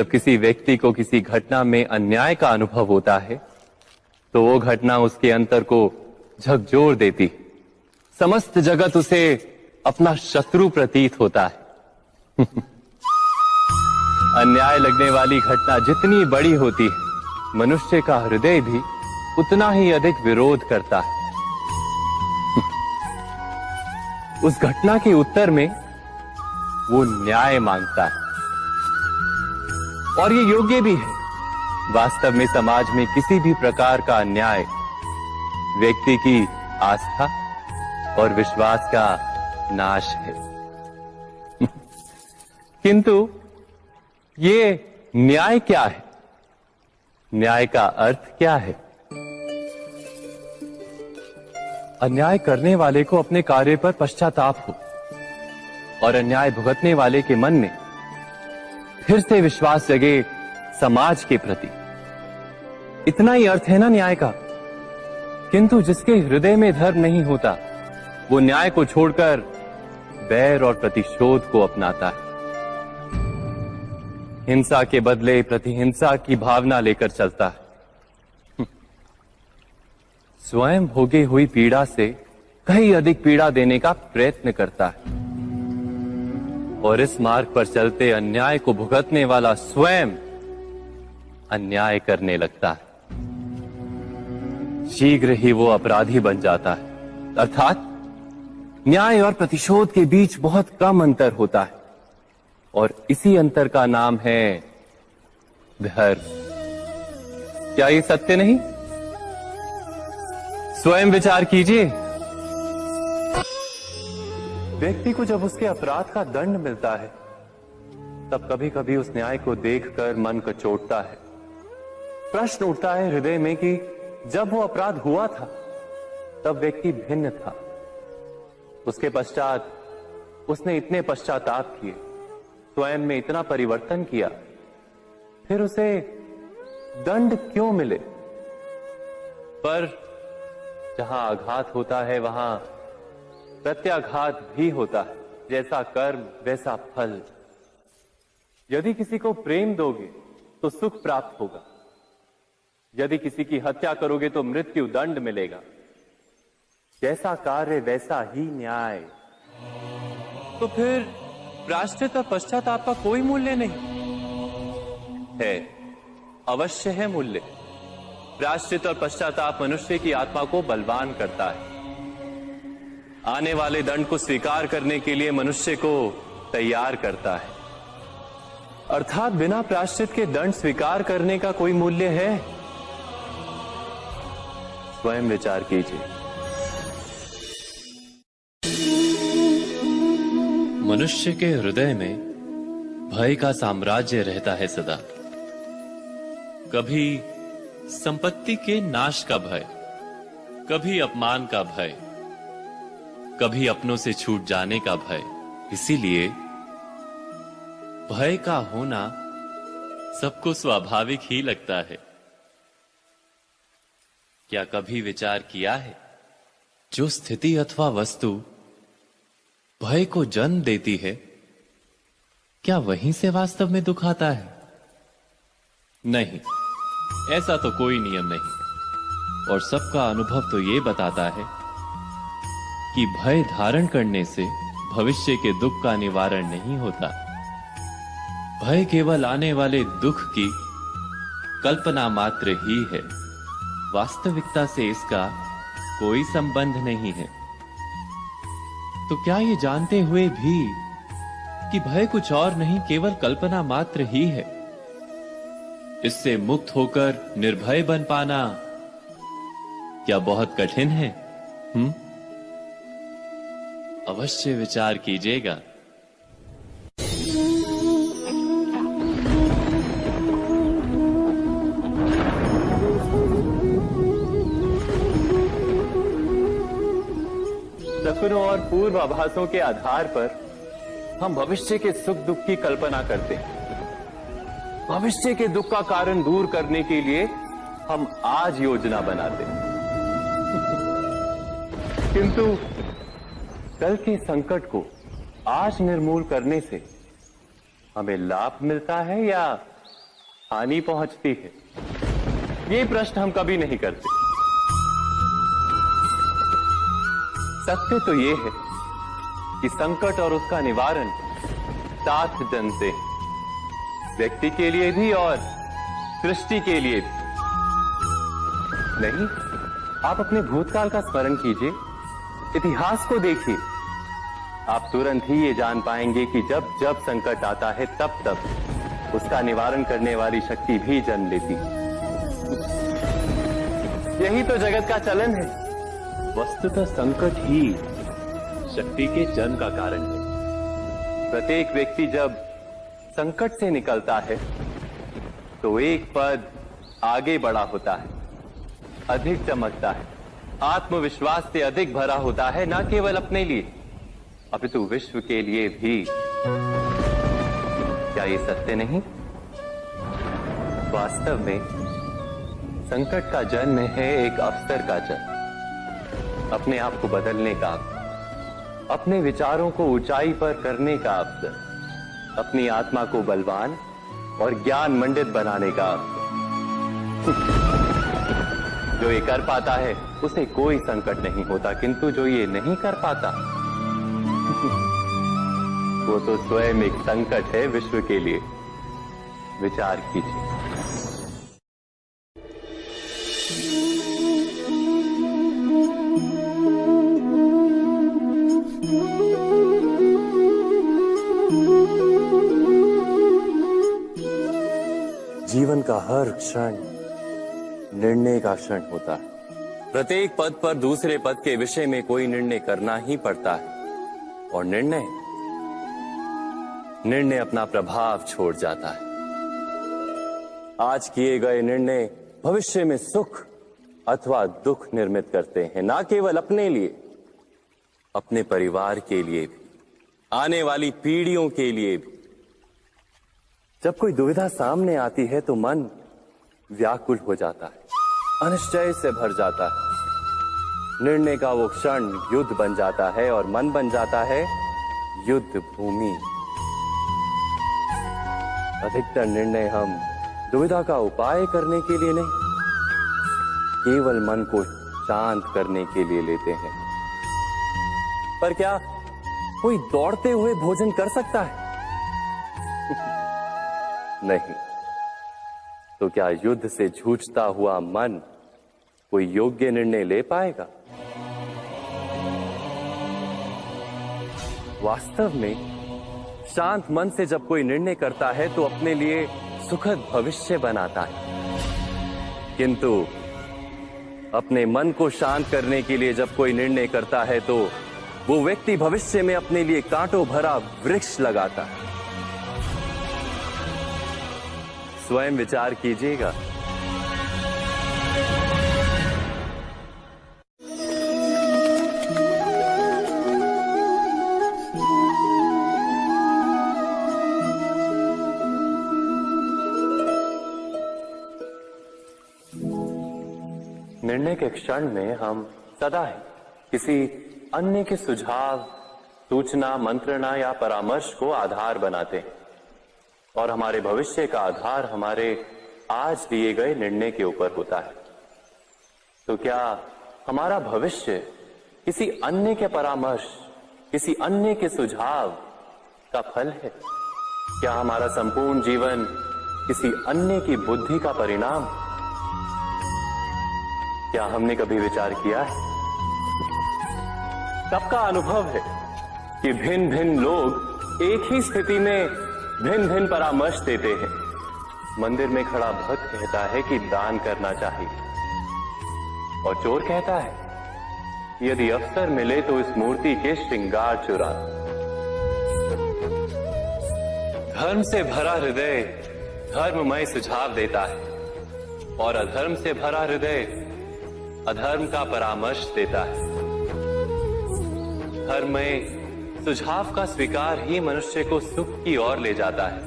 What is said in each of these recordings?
जब किसी व्यक्ति को किसी घटना में अन्याय का अनुभव होता है तो वो घटना उसके अंतर को झकझोर देती, समस्त जगत उसे अपना शत्रु प्रतीत होता है। अन्याय लगने वाली घटना जितनी बड़ी होती है, मनुष्य का हृदय भी उतना ही अधिक विरोध करता है। उस घटना के उत्तर में वो न्याय मांगता है, और ये योग्य भी है। वास्तव में समाज में किसी भी प्रकार का अन्याय व्यक्ति की आस्था और विश्वास का नाश है। किंतु ये न्याय क्या है? न्याय का अर्थ क्या है? अन्याय करने वाले को अपने कार्य पर पश्चाताप हो और अन्याय भुगतने वाले के मन में फिर से विश्वास जगे समाज के प्रति। इतना ही अर्थ है ना न्याय का। किंतु जिसके हृदय में धर्म नहीं होता, वो न्याय को छोड़कर बैर और प्रतिशोध को अपनाता है। हिंसा के बदले प्रतिहिंसा की भावना लेकर चलता है। स्वयं भोगी हुई पीड़ा से कहीं अधिक पीड़ा देने का प्रयत्न करता है, और इस मार्ग पर चलते अन्याय को भुगतने वाला स्वयं अन्याय करने लगता है। शीघ्र ही वो अपराधी बन जाता है। अर्थात न्याय और प्रतिशोध के बीच बहुत कम अंतर होता है, और इसी अंतर का नाम है धर्म। क्या ये सत्य नहीं? स्वयं विचार कीजिए। व्यक्ति को जब उसके अपराध का दंड मिलता है, तब कभी कभी उस न्याय को देखकर मन कचोटता है। प्रश्न उठता है हृदय में कि जब वो अपराध हुआ था तब व्यक्ति भिन्न था। उसके पश्चात उसने इतने पश्चाताप किए, स्वयं में इतना परिवर्तन किया, फिर उसे दंड क्यों मिले? पर जहां आघात होता है वहां प्रत्याघात भी होता है। जैसा कर्म वैसा फल। यदि किसी को प्रेम दोगे तो सुख प्राप्त होगा, यदि किसी की हत्या करोगे तो मृत्यु दंड मिलेगा। जैसा कार्य वैसा ही न्याय। तो फिर प्रायश्चित और पश्चाताप का कोई मूल्य नहीं है? अवश्य है मूल्य। प्रायश्चित और पश्चाताप मनुष्य की आत्मा को बलवान करता है। आने वाले दंड को स्वीकार करने के लिए मनुष्य को तैयार करता है। अर्थात बिना प्रायश्चित के दंड स्वीकार करने का कोई मूल्य है? स्वयं विचार कीजिए। मनुष्य के हृदय में भय का साम्राज्य रहता है सदा। कभी संपत्ति के नाश का भय, कभी अपमान का भय, कभी अपनों से छूट जाने का भय। इसीलिए भय का होना सबको स्वाभाविक ही लगता है। क्या कभी विचार किया है, जो स्थिति अथवा वस्तु भय को जन्म देती है, क्या वहीं से वास्तव में दुख आता है? नहीं, ऐसा तो कोई नियम नहीं। और सबका अनुभव तो ये बताता है कि भय धारण करने से भविष्य के दुख का निवारण नहीं होता। भय केवल आने वाले दुख की कल्पना मात्र ही है। वास्तविकता से इसका कोई संबंध नहीं है। तो क्या ये जानते हुए भी कि भय कुछ और नहीं, केवल कल्पना मात्र ही है, इससे मुक्त होकर निर्भय बन पाना क्या बहुत कठिन है? अवश्य विचार कीजिएगा। सपनों और पूर्वाभासों के आधार पर हम भविष्य के सुख दुख की कल्पना करते हैं। भविष्य के दुख का कारण दूर करने के लिए हम आज योजना बनाते हैं। किंतु कल के संकट को आज निर्मूल करने से हमें लाभ मिलता है या हानि पहुंचती है? ये प्रश्न हम कभी नहीं करते। सत्य तो ये है कि संकट और उसका निवारण साथ जन से, व्यक्ति के लिए भी और सृष्टि के लिए भी। नहीं, आप अपने भूतकाल का स्मरण कीजिए, इतिहास को देखिए। आप तुरंत ही ये जान पाएंगे कि जब जब संकट आता है तब तब उसका निवारण करने वाली शक्ति भी जन्म लेती है। यही तो जगत का चलन है। वस्तुतः संकट ही शक्ति के जन्म का कारण है। प्रत्येक व्यक्ति जब संकट से निकलता है तो एक पद आगे बढ़ा होता है, अधिक चमकता है, आत्मविश्वास से अधिक भरा होता है, न केवल अपने लिए अपितु विश्व के लिए भी। क्या ये सत्य नहीं? वास्तव में संकट का जन्म है एक अवसर का जन्म, अपने आप को बदलने का, अपने विचारों को ऊंचाई पर करने का अवसर, अपनी आत्मा को बलवान और ज्ञान मंडित बनाने का अवसर। जो ये कर पाता है उसे कोई संकट नहीं होता, किंतु जो ये नहीं कर पाता वो तो स्वयं एक संकट है विश्व के लिए। विचार कीजिए। जीवन का हर क्षण निर्णय का क्षण होता है। प्रत्येक पद पर दूसरे पद के विषय में कोई निर्णय करना ही पड़ता है, और निर्णय अपना प्रभाव छोड़ जाता है। आज किए गए निर्णय भविष्य में सुख अथवा दुख निर्मित करते हैं, ना केवल अपने लिए, अपने परिवार के लिए भी, आने वाली पीढ़ियों के लिए भी। जब कोई दुविधा सामने आती है तो मन व्याकुल हो जाता है, अनिश्चय से भर जाता है। निर्णय का वो क्षण युद्ध बन जाता है और मन बन जाता है युद्ध भूमि। अधिकतर निर्णय हम दुविधा का उपाय करने के लिए नहीं, केवल मन को शांत करने के लिए लेते हैं। पर क्या कोई दौड़ते हुए भोजन कर सकता है? नहीं। तो क्या युद्ध से जूझता हुआ मन कोई योग्य निर्णय ले पाएगा? वास्तव में शांत मन से जब कोई निर्णय करता है तो अपने लिए सुखद भविष्य बनाता है, किंतु अपने मन को शांत करने के लिए जब कोई निर्णय करता है तो वो व्यक्ति भविष्य में अपने लिए कांटों भरा वृक्ष लगाता है। स्वयं विचार कीजिएगा। निर्णय के क्षण में हम सदा ही किसी अन्य के सुझाव, सूचना, मंत्रणा या परामर्श को आधार बनाते हैं, और हमारे भविष्य का आधार हमारे आज लिए गए निर्णय के ऊपर होता है। तो क्या हमारा भविष्य किसी अन्य के परामर्श, किसी अन्य के सुझाव का फल है? क्या हमारा संपूर्ण जीवन किसी अन्य की बुद्धि का परिणाम? क्या हमने कभी विचार किया है? सबका अनुभव है कि भिन्न भिन्न लोग एक ही स्थिति में भिन्न भिन्न परामर्श देते हैं। मंदिर में खड़ा भक्त कहता है कि दान करना चाहिए, और चोर कहता है यदि अवसर मिले तो इस मूर्ति के श्रृंगार चुरा। धर्म से भरा हृदय धर्ममय सुझाव देता है, और अधर्म से भरा हृदय अधर्म का परामर्श देता है। धर्म में सुझाव का स्वीकार ही मनुष्य को सुख की ओर ले जाता है,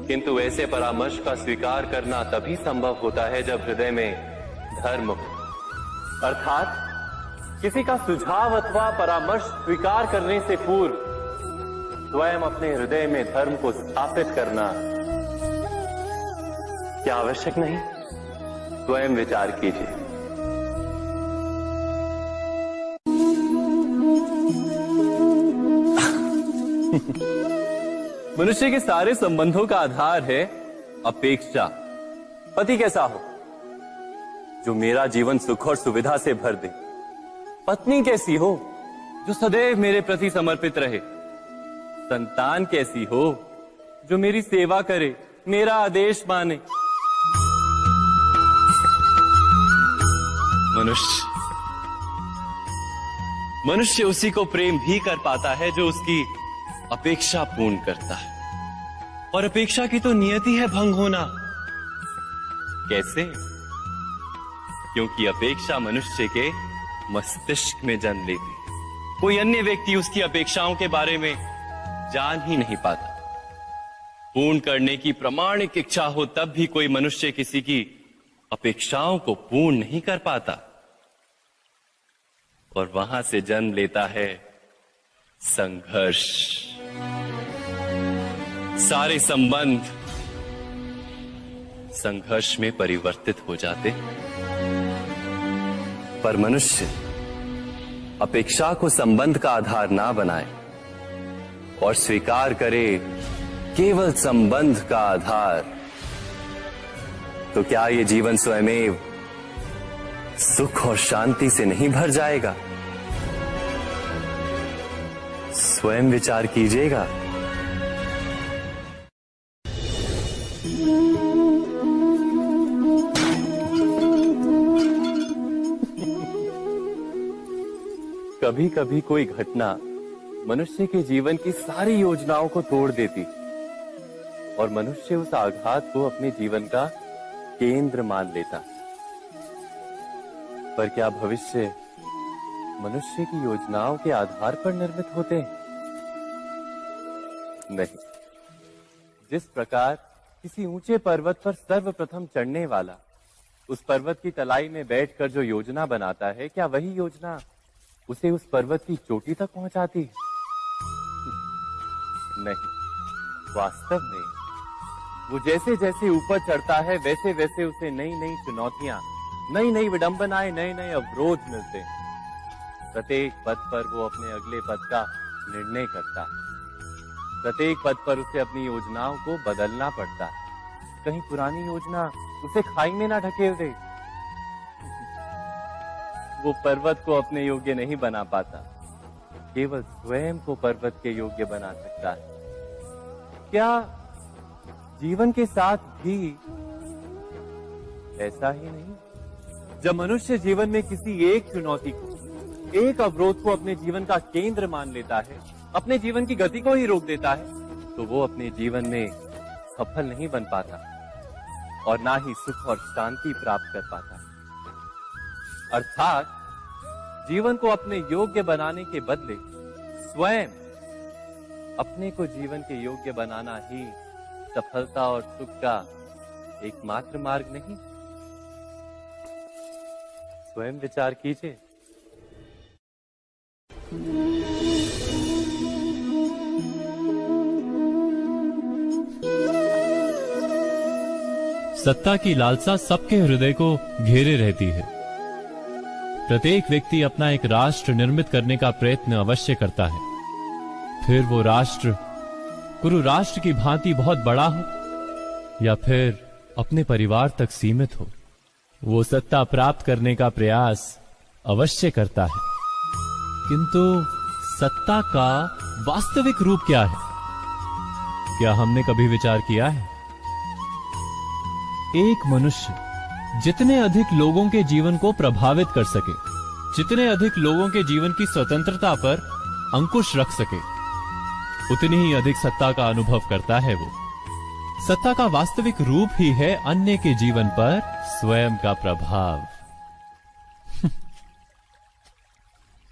किंतु ऐसे परामर्श का स्वीकार करना तभी संभव होता है जब हृदय में धर्म हो। अर्थात किसी का सुझाव अथवा परामर्श स्वीकार करने से पूर्व स्वयं अपने हृदय में धर्म को स्थापित करना क्या आवश्यक नहीं? स्वयं विचार कीजिए। मनुष्य के सारे संबंधों का आधार है अपेक्षा। पति कैसा हो? जो मेरा जीवन सुख और सुविधा से भर दे। पत्नी कैसी हो? जो सदैव मेरे प्रति समर्पित रहे। संतान कैसी हो? जो मेरी सेवा करे, मेरा आदेश माने। मनुष्य उसी को प्रेम भी कर पाता है जो उसकी अपेक्षा पूर्ण करता है। और अपेक्षा की तो नियति है भंग होना। कैसे? क्योंकि अपेक्षा मनुष्य के मस्तिष्क में जन्म लेती है। कोई अन्य व्यक्ति उसकी अपेक्षाओं के बारे में जान ही नहीं पाता। पूर्ण करने की प्रामाणिक इच्छा हो तब भी कोई मनुष्य किसी की अपेक्षाओं को पूर्ण नहीं कर पाता। और वहां से जन्म लेता है संघर्ष। सारे संबंध संघर्ष में परिवर्तित हो जाते। पर मनुष्य अपेक्षा को संबंध का आधार ना बनाए और स्वीकार करे केवल संबंध का आधार, तो क्या ये जीवन स्वयमेव सुख और शांति से नहीं भर जाएगा? स्वयं विचार कीजिएगा। कभी कभी कोई घटना मनुष्य के जीवन की सारी योजनाओं को तोड़ देती और मनुष्य उस आघात को अपने जीवन का केंद्र मान लेता। पर क्या भविष्य मनुष्य की योजनाओं के आधार पर निर्मित होते हैं? नहीं। जिस प्रकार किसी ऊंचे पर्वत पर सर्वप्रथम चढ़ने वाला उस पर्वत की तलाई में बैठकर जो योजना बनाता है, क्या वही योजना उसे उस पर्वत की चोटी तक पहुंचाती है? नहीं। वास्तव में वो जैसे जैसे ऊपर चढ़ता है वैसे वैसे उसे नई नई चुनौतियां, नई नई विडंबनाएं, नए नए अवरोध मिलते हैं। प्रत्येक पद पर वो अपने अगले पद का निर्णय करता है। प्रत्येक पद पर उसे अपनी योजनाओं को बदलना पड़ता है। कहीं पुरानी योजना उसे खाई में ना ढकेल दे। वो पर्वत को अपने योग्य नहीं बना पाता, केवल स्वयं को पर्वत के योग्य बना सकता है। क्या जीवन के साथ भी ऐसा ही नहीं? जब मनुष्य जीवन में किसी एक चुनौती को, एक अवरोध को अपने जीवन का केंद्र मान लेता है, अपने जीवन की गति को ही रोक देता है, तो वो अपने जीवन में सफल नहीं बन पाता और ना ही सुख और शांति प्राप्त कर पाता। अर्थात जीवन को अपने योग्य बनाने के बदले स्वयं अपने को जीवन के योग्य बनाना ही सफलता और सुख का एकमात्र मार्ग नहीं? स्वयं विचार कीजिए। सत्ता की लालसा सबके हृदय को घेरे रहती है। प्रत्येक व्यक्ति अपना एक राष्ट्र निर्मित करने का प्रयत्न अवश्य करता है। फिर वो राष्ट्र कुरु राष्ट्र की भांति बहुत बड़ा हो या फिर अपने परिवार तक सीमित हो, वो सत्ता प्राप्त करने का प्रयास अवश्य करता है। किंतु सत्ता का वास्तविक रूप क्या है? क्या हमने कभी विचार किया है? एक मनुष्य जितने अधिक लोगों के जीवन को प्रभावित कर सके, जितने अधिक लोगों के जीवन की स्वतंत्रता पर अंकुश रख सके, उतनी ही अधिक सत्ता का अनुभव करता है वो। सत्ता का वास्तविक रूप ही है अन्य के जीवन पर स्वयं का प्रभाव।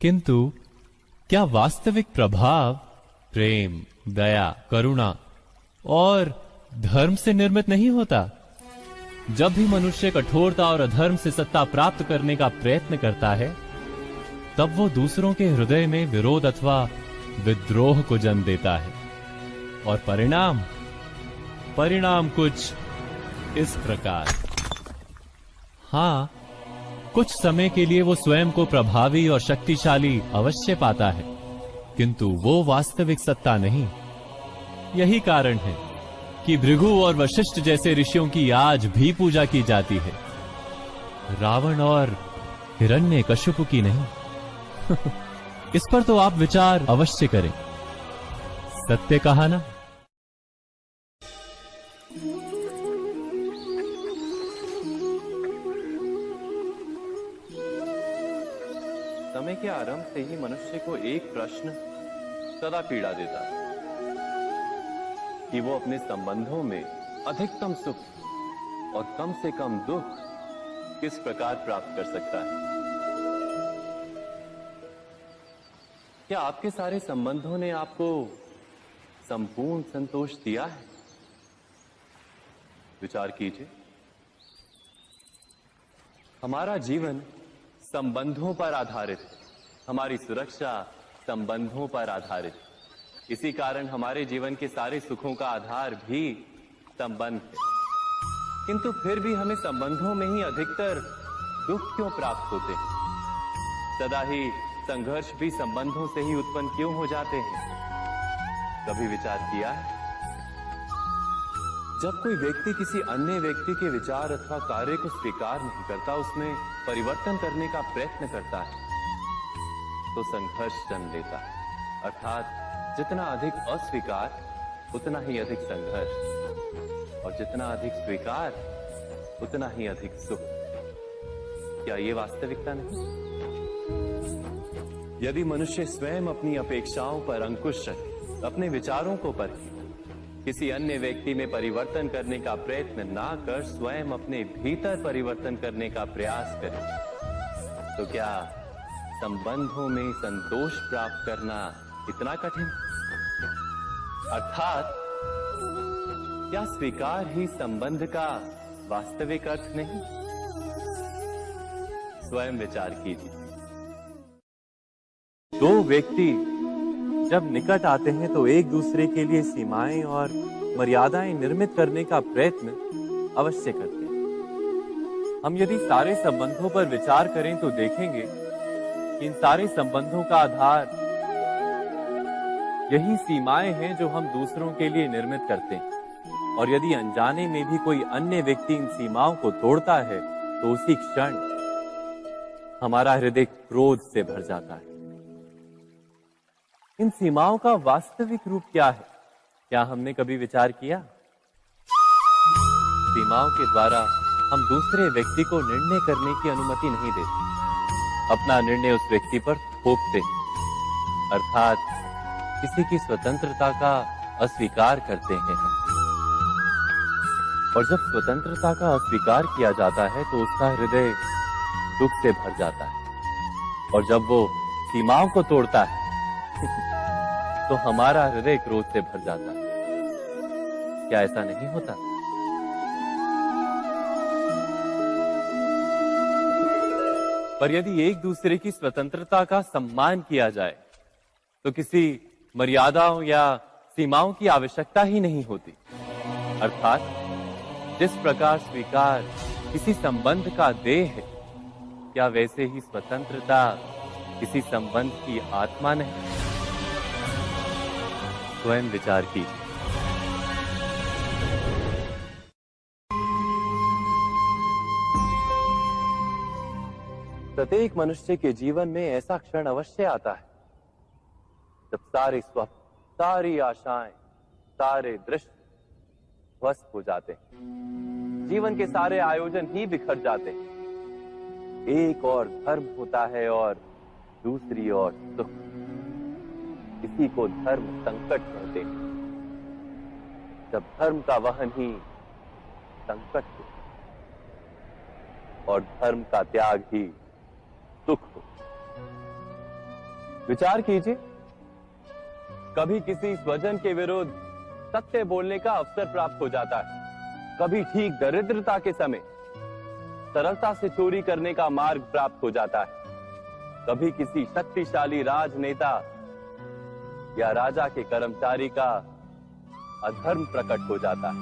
किंतु क्या वास्तविक प्रभाव प्रेम, दया, करुणा और धर्म से निर्मित नहीं होता? जब भी मनुष्य कठोरता और अधर्म से सत्ता प्राप्त करने का प्रयत्न करता है, तब वो दूसरों के हृदय में विरोध अथवा विद्रोह को जन्म देता है। और परिणाम कुछ इस प्रकार। हाँ, कुछ समय के लिए वो स्वयं को प्रभावी और शक्तिशाली अवश्य पाता है, किंतु वो वास्तविक सत्ता नहीं। यही कारण है कि भृगु और वशिष्ठ जैसे ऋषियों की आज भी पूजा की जाती है, रावण और हिरण्यकशिपु की नहीं। इस पर तो आप विचार अवश्य करें। सत्य कहा ना। समय के आरंभ से ही मनुष्य को एक प्रश्न सदा पीड़ा देता है कि वो अपने संबंधों में अधिकतम सुख और कम से कम दुख किस प्रकार प्राप्त कर सकता है। क्या आपके सारे संबंधों ने आपको संपूर्ण संतोष दिया है? विचार कीजिए। हमारा जीवन संबंधों पर आधारित है, हमारी सुरक्षा संबंधों पर आधारित है। इसी कारण हमारे जीवन के सारे सुखों का आधार भी संबंध है। किंतु फिर भी हमें संबंधों में ही अधिकतर दुख क्यों प्राप्त होते हैं? सदा ही संघर्ष भी संबंधों से ही उत्पन्न क्यों हो जाते हैं? कभी विचार किया है? जब कोई व्यक्ति किसी अन्य व्यक्ति के विचार अथवा कार्य को स्वीकार नहीं करता, उसमें परिवर्तन करने का प्रयत्न करता है, तो संघर्ष जन्म लेता है। अर्थात जितना अधिक अस्वीकार उतना ही अधिक संघर्ष, और जितना अधिक स्वीकार उतना ही अधिक सुख। क्या ये वास्तविकता नहीं? यदि मनुष्य स्वयं अपनी अपेक्षाओं पर अंकुश रखे, अपने विचारों को परखे, किसी अन्य व्यक्ति में परिवर्तन करने का प्रयत्न ना कर स्वयं अपने भीतर परिवर्तन करने का प्रयास करे, तो क्या संबंधों में संतोष प्राप्त करना इतना कठिन? अर्थात क्या स्वीकार ही संबंध का वास्तविक अर्थ नहीं? स्वयं विचार कीजिए। दो व्यक्ति जब निकट आते हैं तो एक दूसरे के लिए सीमाएं और मर्यादाएं निर्मित करने का प्रयत्न अवश्य करते हैं। हम यदि सारे संबंधों पर विचार करें तो देखेंगे कि इन सारे संबंधों का आधार यही सीमाएं हैं जो हम दूसरों के लिए निर्मित करते हैं। और यदि अनजाने में भी कोई अन्य व्यक्ति इन सीमाओं को तोड़ता है तो उसी क्षण हमारा हृदय क्रोध से भर जाता है। इन सीमाओं का वास्तविक रूप क्या है? क्या हमने कभी विचार किया? सीमाओं के द्वारा हम दूसरे व्यक्ति को निर्णय करने की अनुमति नहीं देते, अपना निर्णय उस व्यक्ति पर थोपते हैं। अर्थात किसी की स्वतंत्रता का अस्वीकार करते हैं हम। और जब स्वतंत्रता का अस्वीकार किया जाता है तो उसका हृदय दुख से भर जाता है, और जब वो सीमाओं को तोड़ता है तो हमारा हृदय क्रोध से भर जाता है। क्या ऐसा नहीं होता? पर यदि एक दूसरे की स्वतंत्रता का सम्मान किया जाए तो किसी मर्यादाओं या सीमाओं की आवश्यकता ही नहीं होती। अर्थात जिस प्रकार स्वीकार किसी संबंध का देह है, क्या वैसे ही स्वतंत्रता किसी संबंध की आत्मा नहीं? स्वयं विचार कीजिए। प्रत्येक मनुष्य के जीवन में ऐसा क्षण अवश्य आता है जब सारे स्वप्न, सारी आशाएं, सारे दृश्य ध्वस्त हो जाते हैं। जीवन के सारे आयोजन ही बिखर जाते हैं। एक और धर्म होता है और दूसरी ओर सुख। इसी को धर्म संकट कहते हैं। जब धर्म का वहन ही संकट हो और धर्म का त्याग ही सुख हो। विचार कीजिए, कभी किसी स्वजन के विरुद्ध सत्य बोलने का अवसर प्राप्त हो जाता है, कभी ठीक दरिद्रता के समय सरलता से चोरी करने का मार्ग प्राप्त हो जाता है, कभी किसी शक्तिशाली राजनेता या राजा के कर्मचारी का अधर्म प्रकट हो जाता है।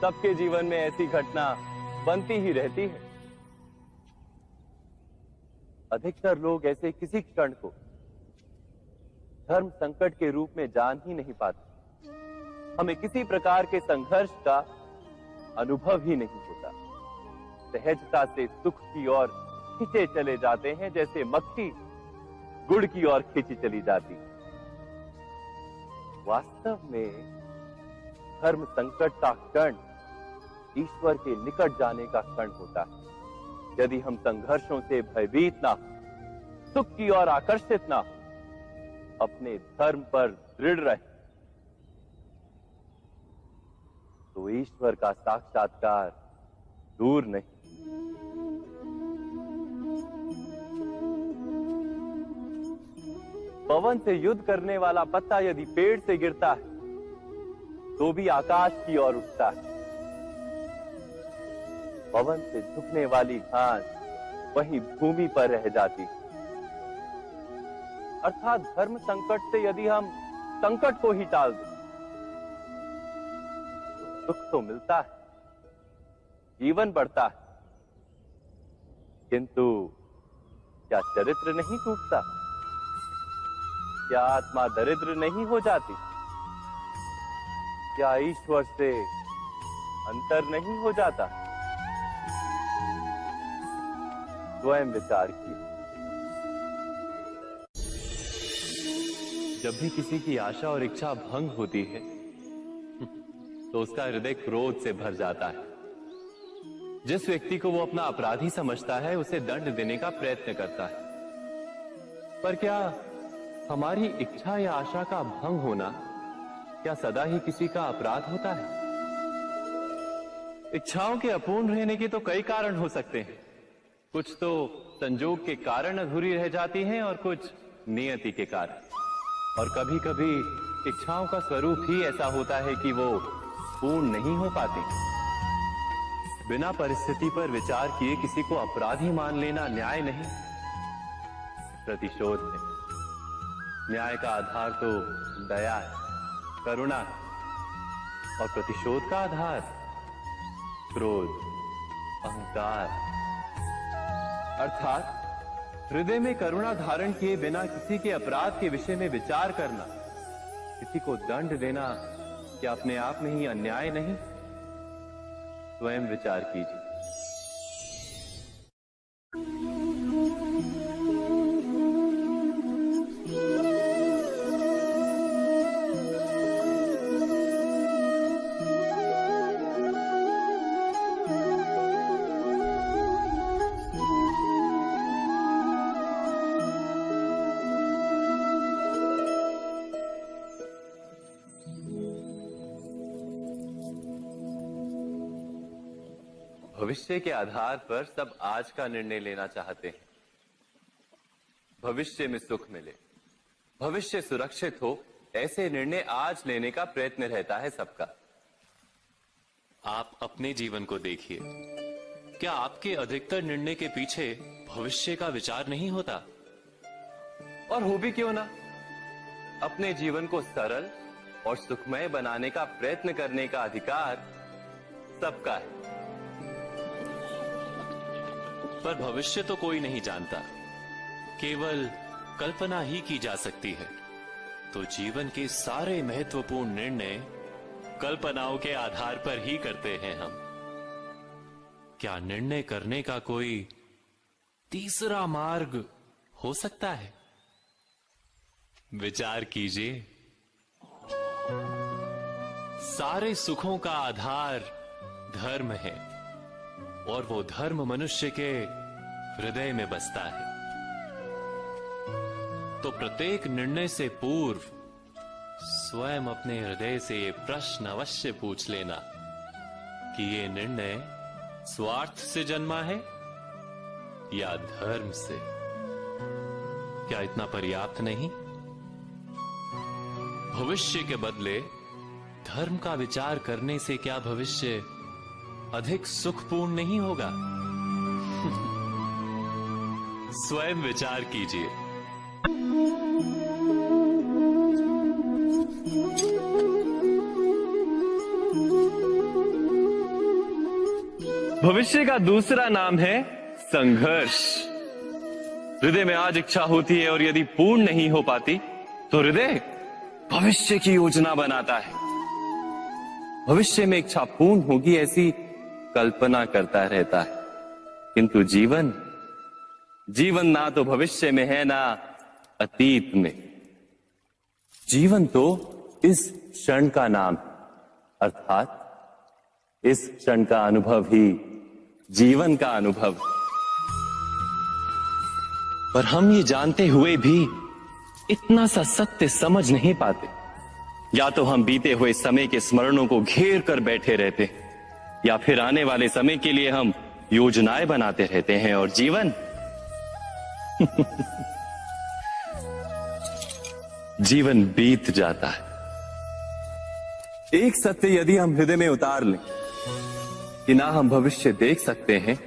सबके जीवन में ऐसी घटना बनती ही रहती है। अधिकतर लोग ऐसे किसी क्षण को धर्म संकट के रूप में जान ही नहीं पाते। हमें किसी प्रकार के संघर्ष का अनुभव ही नहीं होता। सहजता से सुख की ओर खींचे चले जाते हैं, जैसे मक्खी गुड़ की ओर खींची चली जाती। वास्तव में धर्म संकट का क्षण ईश्वर के निकट जाने का क्षण होता है। यदि हम संघर्षों से भयभीत ना हो, सुख की ओर आकर्षित ना हो, अपने धर्म पर दृढ़ रहे, तो ईश्वर का साक्षात्कार दूर नहीं। पवन से युद्ध करने वाला पत्ता यदि पेड़ से गिरता है तो भी आकाश की ओर उठता है। पवन से झुकने वाली घास वहीं भूमि पर रह जाती है। अर्थात धर्म संकट से यदि हम संकट को ही टाल दें तो सुख तो मिलता है, जीवन बढ़ता है, किंतु क्या चरित्र नहीं टूटता? क्या आत्मा दरिद्र नहीं हो जाती? क्या ईश्वर से अंतर नहीं हो जाता? स्वयं विचार कीजिए। जब भी किसी की आशा और इच्छा भंग होती है तो उसका हृदय क्रोध से भर जाता है। जिस व्यक्ति को वो अपना अपराधी समझता है उसे दंड देने का प्रयत्न करता है। पर क्या हमारी इच्छा या आशा का भंग होना क्या सदा ही किसी का अपराध होता है? इच्छाओं के अपूर्ण रहने के तो कई कारण हो सकते हैं। कुछ तो संजोग के कारण अधूरी रह जाती हैं और कुछ नियति के कारण। और कभी कभी इच्छाओं का स्वरूप ही ऐसा होता है कि वो पूर्ण नहीं हो पाती। बिना परिस्थिति पर विचार किए किसी को अपराधी मान लेना न्याय नहीं, प्रतिशोध है। न्याय का आधार तो दया है, करुणा है, और प्रतिशोध का आधार क्रोध, अहंकार। अर्थात हृदय में करुणा धारण किए बिना किसी के अपराध के विषय में विचार करना, किसी को दंड देना, क्या अपने आप में ही अन्याय नहीं? स्वयं विचार कीजिए। भविष्य के आधार पर सब आज का निर्णय लेना चाहते हैं। भविष्य में सुख मिले, भविष्य सुरक्षित हो, ऐसे निर्णय आज लेने का प्रयत्न रहता है सबका। आप अपने जीवन को देखिए, क्या आपके अधिकतर निर्णय के पीछे भविष्य का विचार नहीं होता? और हो भी क्यों ना, अपने जीवन को सरल और सुखमय बनाने का प्रयत्न करने का अधिकार सबका है। पर भविष्य तो कोई नहीं जानता, केवल कल्पना ही की जा सकती है। तो जीवन के सारे महत्वपूर्ण निर्णय कल्पनाओं के आधार पर ही करते हैं हम। क्या निर्णय करने का कोई तीसरा मार्ग हो सकता है? विचार कीजिए। सारे सुखों का आधार धर्म है और वो धर्म मनुष्य के हृदय में बसता है। तो प्रत्येक निर्णय से पूर्व स्वयं अपने हृदय से ये प्रश्न अवश्य पूछ लेना कि ये निर्णय स्वार्थ से जन्मा है या धर्म से। क्या इतना पर्याप्त नहीं? भविष्य के बदले धर्म का विचार करने से क्या भविष्य अधिक सुखपूर्ण नहीं होगा? स्वयं विचार कीजिए। भविष्य का दूसरा नाम है संघर्ष। हृदय में आज इच्छा होती है और यदि पूर्ण नहीं हो पाती तो हृदय भविष्य की योजना बनाता है। भविष्य में इच्छा पूर्ण होगी ऐसी कल्पना करता रहता है, किंतु जीवन ना तो भविष्य में है ना अतीत में। जीवन तो इस क्षण का नाम, अर्थात इस क्षण का अनुभव ही जीवन का अनुभव। पर हम ये जानते हुए भी इतना सा सत्य समझ नहीं पाते। या तो हम बीते हुए समय के स्मरणों को घेर कर बैठे रहते, या फिर आने वाले समय के लिए हम योजनाएं बनाते रहते हैं और जीवन जीवन बीत जाता है। एक सत्य यदि हम हृदय में उतार लें कि ना हम भविष्य देख सकते हैं,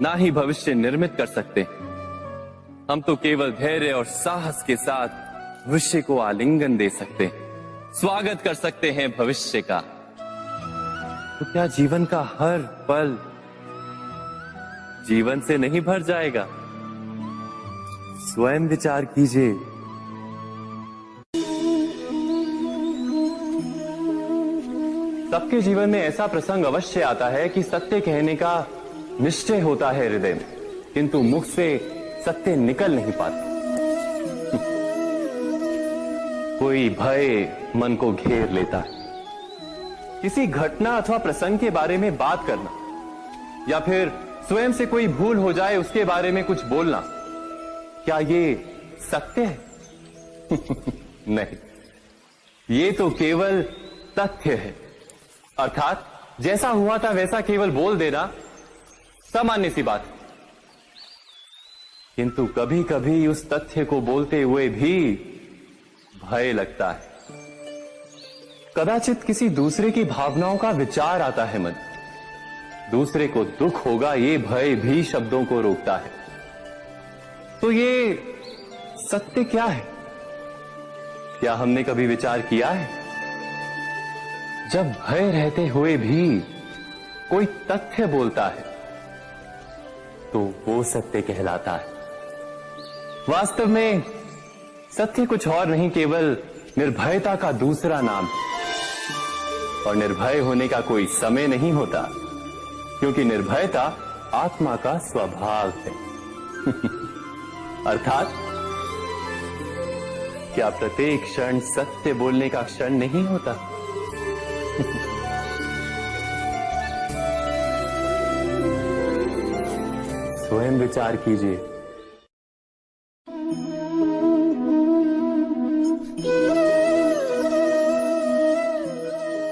ना ही भविष्य निर्मित कर सकते हैं, हम तो केवल धैर्य और साहस के साथ भविष्य को आलिंगन दे सकते हैं, स्वागत कर सकते हैं भविष्य का। तो क्या जीवन का हर पल जीवन से नहीं भर जाएगा? स्वयं विचार कीजिए। सबके जीवन में ऐसा प्रसंग अवश्य आता है कि सत्य कहने का निश्चय होता है हृदय में, किंतु मुख से सत्य निकल नहीं पाता। कोई भय मन को घेर लेता है। किसी घटना अथवा प्रसंग के बारे में बात करना, या फिर स्वयं से कोई भूल हो जाए उसके बारे में कुछ बोलना, क्या ये सत्य है? नहीं, ये तो केवल तथ्य है। अर्थात जैसा हुआ था वैसा केवल बोल देना सामान्य सी बात है। किंतु कभी कभी उस तथ्य को बोलते हुए भी भय लगता है। कदाचित किसी दूसरे की भावनाओं का विचार आता है मन, दूसरे को दुख होगा ये भय भी शब्दों को रोकता है। तो ये सत्य क्या है? क्या हमने कभी विचार किया है? जब भय रहते हुए भी कोई तथ्य बोलता है तो वो सत्य कहलाता है। वास्तव में सत्य कुछ और नहीं, केवल निर्भयता का दूसरा नाम है। और निर्भय होने का कोई समय नहीं होता, क्योंकि निर्भयता आत्मा का स्वभाव है। अर्थात क्या प्रत्येक क्षण सत्य बोलने का क्षण नहीं होता? स्वयं विचार कीजिए।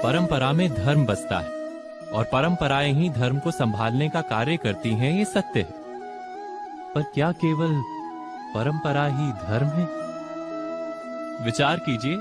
परंपरा में धर्म बसता है और परंपराएं ही धर्म को संभालने का कार्य करती हैं, ये सत्य है। पर क्या केवल परंपरा ही धर्म है? विचार कीजिए।